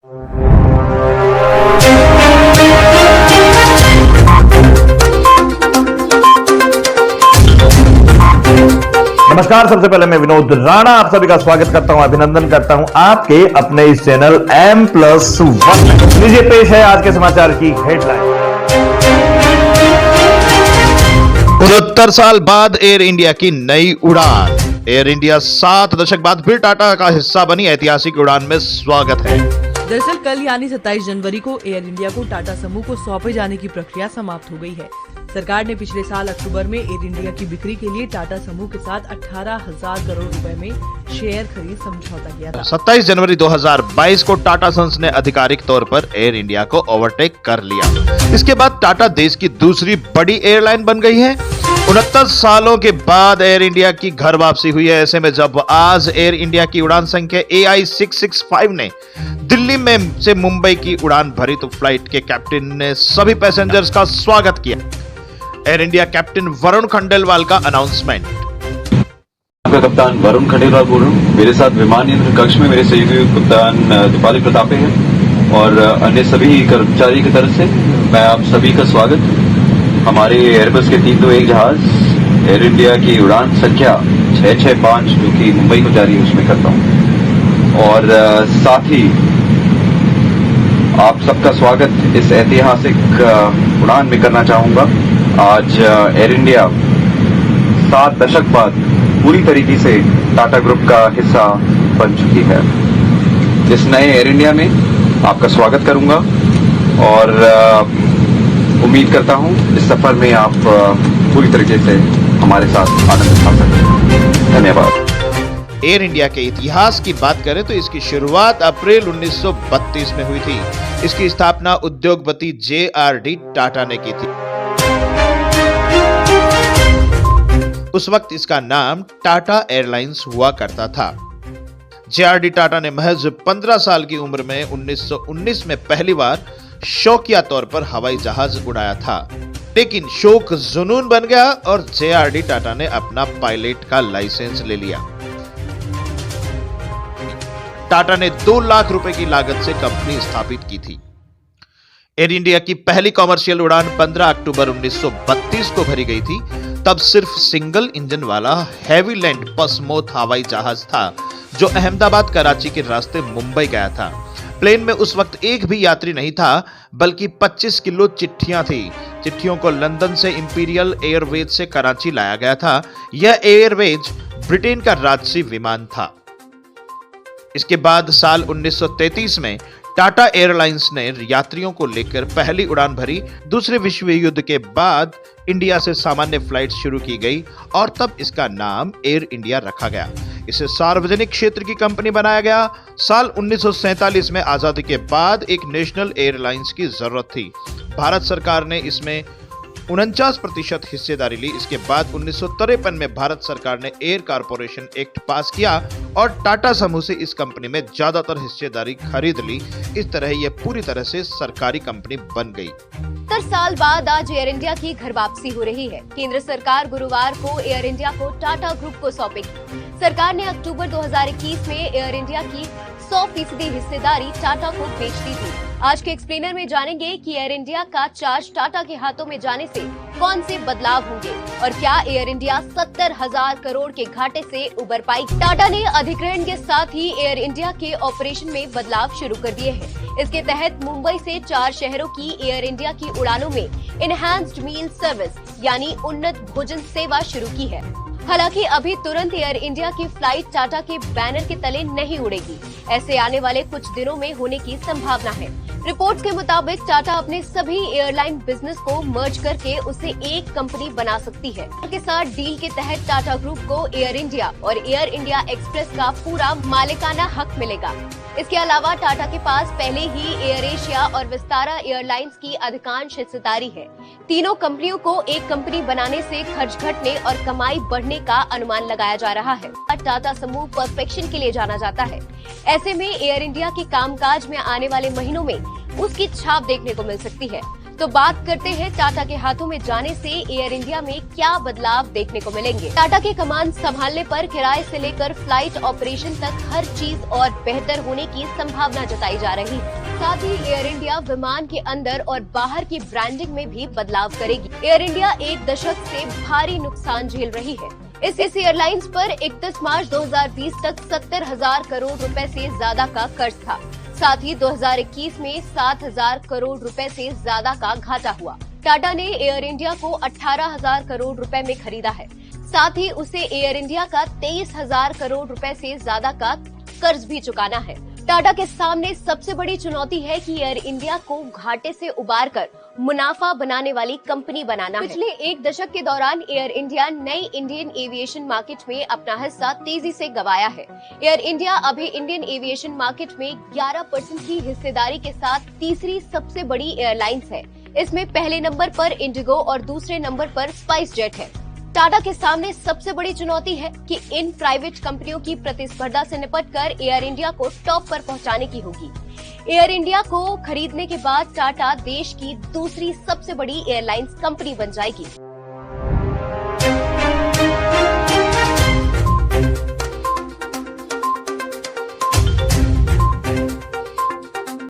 नमस्कार, सबसे पहले मैं विनोद राणा आप सभी का स्वागत करता हूं, अभिनंदन करता हूं आपके अपने इस चैनल M+1। लीजिए पेश है आज के समाचार की हेडलाइन। 69 साल बाद एयर इंडिया की नई उड़ान। एयर इंडिया 7 दशक बाद फिर टाटा का हिस्सा बनी। ऐतिहासिक उड़ान में स्वागत है। दरअसल कल यानी 27 जनवरी को एयर इंडिया को टाटा समूह को सौंपे जाने की प्रक्रिया समाप्त हो गई है। सरकार ने पिछले साल अक्टूबर में एयर इंडिया की बिक्री के लिए टाटा समूह के साथ 18,000 करोड़ रुपए में शेयर खरीद समझौता किया था। 27 जनवरी 2022 को टाटा सन्स ने आधिकारिक तौर पर एयर इंडिया को ओवरटेक कर लिया। इसके बाद टाटा देश की दूसरी बड़ी एयरलाइन बन गई है। 69 सालों के बाद एयर इंडिया की घर वापसी हुई है। ऐसे में जब आज एयर इंडिया की उड़ान संख्या AI 665 ने दिल्ली में से मुंबई की उड़ान भरी तो फ्लाइट के कैप्टन ने सभी पैसेंजर्स का स्वागत किया। Air India captain Varun Khandelwal का अनाउंसमेंट। आपका कप्तान वरुण खंडेलवाल बोल रहा हूँ। मेरे साथ विमान नियंत्रण कक्ष में मेरे सहयोगी कप्तान दीपाली प्रतापे हैं और अन्य सभी कर्मचारी की तरफ से मैं आप सभी का स्वागत हमारे एयरबस के 321 जहाज एयर इंडिया की उड़ान संख्या 665 जो कि मुंबई को जारी है उसमें करता हूँ और साथ ही आप सबका स्वागत इस ऐतिहासिक उड़ान में करना चाहूंगा। आज एयर इंडिया 7 दशक बाद पूरी तरीके से टाटा ग्रुप का हिस्सा बन चुकी है। इस नए एयर इंडिया में आपका स्वागत करूंगा और उम्मीद करता हूं इस सफर में आप पूरी तरीके से हमारे साथ आनंद उठा सकें। धन्यवाद। एयर इंडिया के इतिहास की बात करें तो इसकी शुरुआत अप्रैल 1932 में हुई थी। इसकी स्थापना उद्योगपति JRD टाटा ने की थी। उस वक्त इसका नाम टाटा एयरलाइंस हुआ करता था। JRD टाटा ने महज 15 साल की उम्र में 1919 में पहली बार शौकिया तौर पर हवाई जहाज उड़ाया था, लेकिन शौक जुनून बन गया और JRD टाटा ने अपना पायलट का लाइसेंस ले लिया। टाटा ने 2 लाख रुपए की लागत से कंपनी स्थापित की थी। एयर इंडिया की पहली कॉमर्शियल उड़ान 15 अक्टूबर 1932 को भरी गई थी। तब सिर्फ सिंगल इंजन वाला हेवीलैंड पसमोथ हवाई जहाज था जो अहमदाबाद कराची के रास्ते मुंबई गया था। प्लेन में उस वक्त एक भी यात्री नहीं था, बल्कि 25 किलो चिट्ठियां थी। चिट्ठियों को लंदन से इंपीरियल एयरवेज से कराची लाया गया था। यह एयरवेज ब्रिटेन का राजसी विमान था। इसके बाद साल 1933 में टाटा एयरलाइंस ने यात्रियों को लेकर पहली उड़ान भरी। दूसरे विश्व युद्ध के बाद इंडिया से सामान्य फ्लाइट शुरू की गई और तब इसका नाम एयर इंडिया रखा गया। इसे सार्वजनिक क्षेत्र की कंपनी बनाया गया। साल 1947 में आजादी के बाद एक नेशनल एयरलाइंस की जरूरत थी। भारत सरकार ने इसमें 49% हिस्सेदारी ली। इसके बाद 1953 में भारत सरकार ने एयर कारपोरेशन एक्ट पास किया और टाटा समूह से इस कंपनी में ज्यादातर हिस्सेदारी खरीद ली। इस तरह यह पूरी तरह से सरकारी कंपनी बन गई। 70 साल बाद आज एयर इंडिया की घर वापसी हो रही है। केंद्र सरकार गुरुवार को एयर इंडिया को टाटा ग्रुप को सौंपेगी। सरकार ने अक्टूबर 2021 में एयर इंडिया की 100% हिस्सेदारी टाटा को बेच दी थी। आज के एक्सप्लेनर में जानेंगे कि एयर इंडिया का चार्ज टाटा के हाथों में जाने से कौन से बदलाव होंगे और क्या एयर इंडिया 70,000 करोड़ के घाटे से उबर पाएगी। टाटा ने अधिग्रहण के साथ ही एयर इंडिया के ऑपरेशन में बदलाव शुरू कर दिए हैं। इसके तहत मुंबई से 4 शहरों की एयर इंडिया की उड़ानों में इनहैंस्ड मील सर्विस यानी उन्नत भोजन सेवा शुरू की है। हालांकि अभी तुरंत एयर इंडिया की फ्लाइट टाटा के बैनर के तले नहीं उड़ेगी। ऐसे आने वाले कुछ दिनों में होने की संभावना है। रिपोर्ट्स के मुताबिक टाटा अपने सभी एयरलाइन बिजनेस को मर्ज करके उसे एक कंपनी बना सकती है। के साथ डील के तहत टाटा ग्रुप को एयर इंडिया और एयर इंडिया एक्सप्रेस का पूरा मालिकाना हक मिलेगा। इसके अलावा टाटा के पास पहले ही एयर एशिया और विस्तारा एयरलाइंस की अधिकांश हिस्सेदारी है। तीनों कंपनियों को एक कंपनी बनाने से खर्च घटने और कमाई बढ़ने का अनुमान लगाया जा रहा है। टाटा समूह परफेक्शन के लिए जाना जाता है। ऐसे में एयर इंडिया के कामकाज में आने वाले महीनों में उसकी छाप देखने को मिल सकती है। तो बात करते हैं टाटा के हाथों में जाने से एयर इंडिया में क्या बदलाव देखने को मिलेंगे। टाटा के कमान संभालने पर किराए से लेकर फ्लाइट ऑपरेशन तक हर चीज और बेहतर होने की संभावना जताई जा रही है। साथ ही एयर इंडिया विमान के अंदर और बाहर की ब्रांडिंग में भी बदलाव करेगी। एयर इंडिया एक दशक से भारी नुकसान झेल रही है। इस एयरलाइंस पर 31 मार्च 2020 तक 70,000 करोड़ रुपए से ज्यादा का कर्ज था। साथ ही 2021 में 7,000 करोड़ रुपए से ज्यादा का घाटा हुआ। टाटा ने एयर इंडिया को 18,000 करोड़ रुपए में खरीदा है। साथ ही उसे एयर इंडिया का 23,000 करोड़ रुपए से ज्यादा का कर्ज भी चुकाना है। टाटा के सामने सबसे बड़ी चुनौती है कि एयर इंडिया को घाटे से उबारकर मुनाफा बनाने वाली कंपनी बनाना है। पिछले एक दशक के दौरान एयर इंडिया नई इंडियन एविएशन मार्केट में अपना हिस्सा तेजी से गंवाया है। एयर इंडिया अभी इंडियन एविएशन मार्केट में 11% की हिस्सेदारी के साथ तीसरी सबसे बड़ी एयरलाइंस है। इसमें पहले नंबर पर इंडिगो और दूसरे नंबर पर स्पाइस जेट है। टाटा के सामने सबसे बड़ी चुनौती है कि इन प्राइवेट कंपनियों की प्रतिस्पर्धा से निपटकर एयर इंडिया को टॉप पर पहुंचाने की होगी। एयर इंडिया को खरीदने के बाद टाटा देश की दूसरी सबसे बड़ी एयरलाइंस कंपनी बन जाएगी।